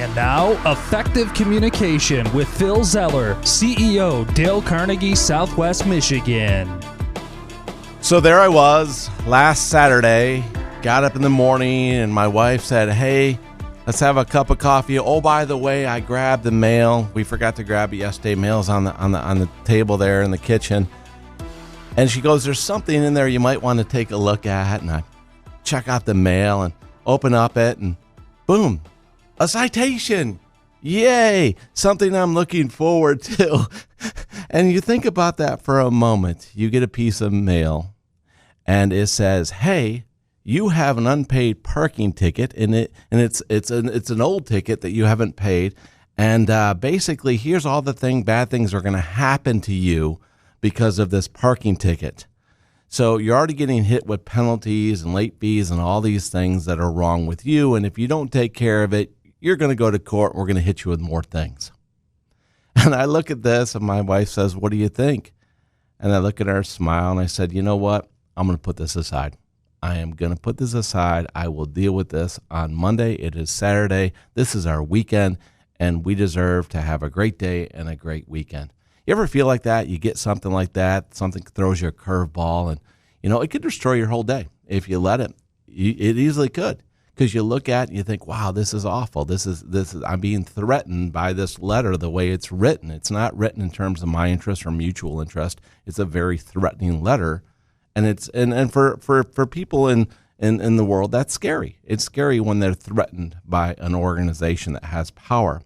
And now, Effective Communication with Phil Zeller, CEO, Dale Carnegie, Southwest Michigan. So there I was last Saturday, got up in the morning and my wife said, hey, let's have a cup of coffee. Oh, by the way, I grabbed the mail. We forgot to grab it yesterday. Mail's on the table there in the kitchen. And she goes, there's something in there you might want to take a look at. And I check out the mail and open up it and boom, a citation. Yay, something I'm looking forward to. And you think about that for a moment. You get a piece of mail and it says, hey, you have an unpaid parking ticket it's an old ticket that you haven't paid. And basically, here's all the bad things are going to happen to you because of this parking ticket. So you're already getting hit with penalties and late fees and all these things that are wrong with you. And if you don't take care of it, you're going to go to court. We're going to hit you with more things. And I look at this and my wife says, what do you think? And I look at her, smile, and I said, you know what? I'm going to put this aside. I am going to put this aside. I will deal with this on Monday. It is Saturday. This is our weekend, and we deserve to have a great day and a great weekend. You ever feel like that? You get something like that, something throws you a curveball, and it could destroy your whole day if you let it. It easily could, because you look at it and you think, wow, this is awful. This is I'm being threatened by this letter the way it's written. It's not written in terms of my interest or mutual interest. It's a very threatening letter, and it's and for people in the world, that's scary. It's scary when they're threatened by an organization that has power.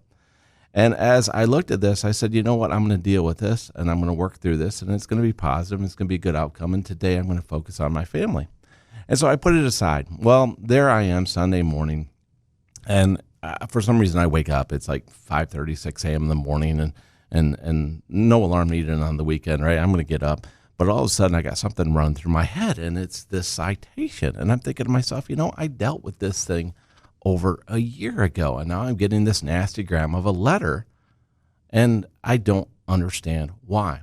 And as I looked at this, I said, you know what, I'm going to deal with this, and I'm going to work through this, and it's going to be positive, and it's going to be a good outcome, and today I'm going to focus on my family. And so I put it aside. Well, there I am Sunday morning, and for some reason I wake up. It's like 5:30, 6 a.m. in the morning, and no alarm needed on the weekend, right? I'm going to get up. But all of a sudden I got something run through my head, and it's this citation. And I'm thinking to myself, I dealt with this thing over a year ago, and now I'm getting this nasty gram of a letter, and I don't understand why.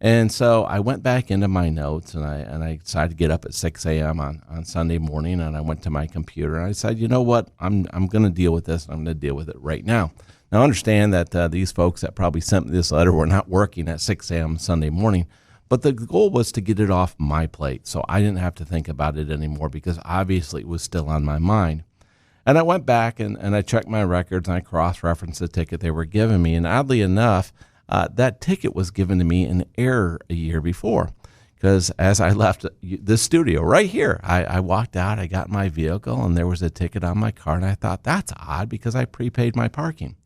And so I went back into my notes, and I decided to get up at 6 a.m. on Sunday morning, and I went to my computer, and I said, you know what, I'm going to deal with this, and I'm going to deal with it right now. Now, understand that these folks that probably sent me this letter were not working at 6 a.m. Sunday morning, but the goal was to get it off my plate, so I didn't have to think about it anymore because obviously it was still on my mind. And I went back and I checked my records and I cross-referenced the ticket they were giving me. And oddly enough, that ticket was given to me in error a year before. Because as I left the studio right here, I walked out, I got in my vehicle, and there was a ticket on my car. And I thought, that's odd because I prepaid my parking.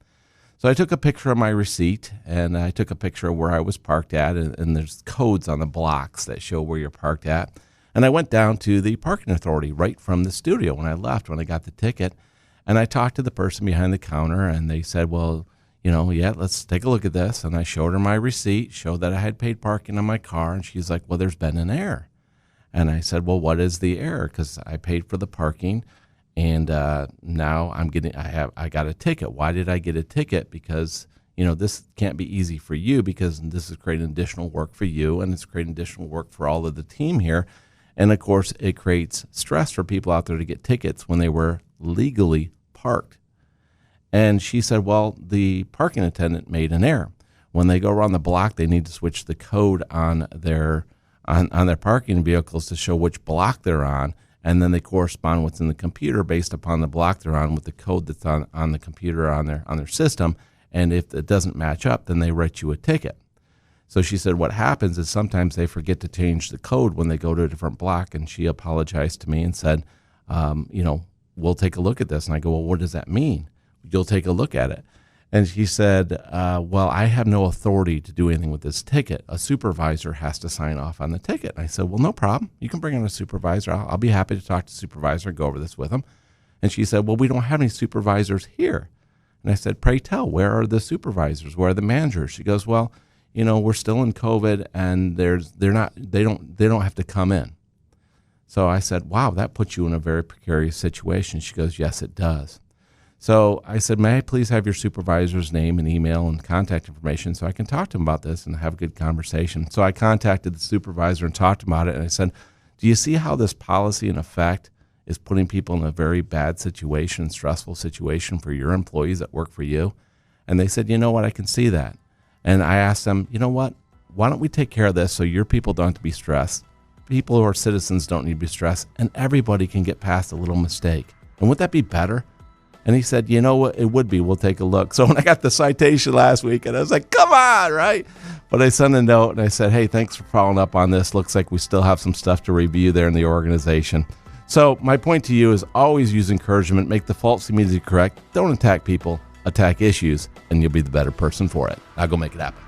So I took a picture of my receipt, and I took a picture of where I was parked at. And there's codes on the blocks that show where you're parked at. And I went down to the parking authority right from the studio when I got the ticket. And I talked to the person behind the counter, and they said, well, let's take a look at this. And I showed her my receipt, showed that I had paid parking on my car. And she's like, well, there's been an error. And I said, well, what is the error? Because I paid for the parking, and now I got a ticket. Why did I get a ticket? Because this can't be easy for you, because this is creating additional work for you, and it's creating additional work for all of the team here. And, of course, it creates stress for people out there to get tickets when they were legally parked. And she said, well, the parking attendant made an error. When they go around the block, they need to switch the code on their parking vehicles to show which block they're on, and then they correspond what's in the computer based upon the block they're on with the code that's on the computer on their system. And if it doesn't match up, then they write you a ticket. So she said what happens is sometimes they forget to change the code when they go to a different block, and she apologized to me and said, we'll take a look at this. And I go, well, what does that mean? You'll take a look at it. And she said, well, I have no authority to do anything with this ticket. A supervisor has to sign off on the ticket. And I said, well, no problem. You can bring in a supervisor. I'll be happy to talk to the supervisor and go over this with him. And she said, well, we don't have any supervisors here. And I said, pray tell, where are the supervisors? Where are the managers? She goes, well, we're still in COVID, and they don't have to come in. So I said, wow, that puts you in a very precarious situation. She goes, yes, it does. So I said, may I please have your supervisor's name and email and contact information so I can talk to him about this and have a good conversation. So I contacted the supervisor and talked about it, and I said, do you see how this policy in effect is putting people in a very bad situation, stressful situation for your employees that work for you. And they said, you know what, I can see that. And I asked them, you know what, why don't we take care of this so your people don't have to be stressed? People who are citizens don't need to be stressed, and everybody can get past a little mistake. And would that be better? And he said, you know what, it would be. We'll take a look. So when I got the citation last week, and I was like, come on, right? But I sent a note and I said, hey, thanks for following up on this. Looks like we still have some stuff to review there in the organization. So my point to you is always use encouragement, make the faults immediately correct. Don't attack people, attack issues, and you'll be the better person for it. Now go make it happen.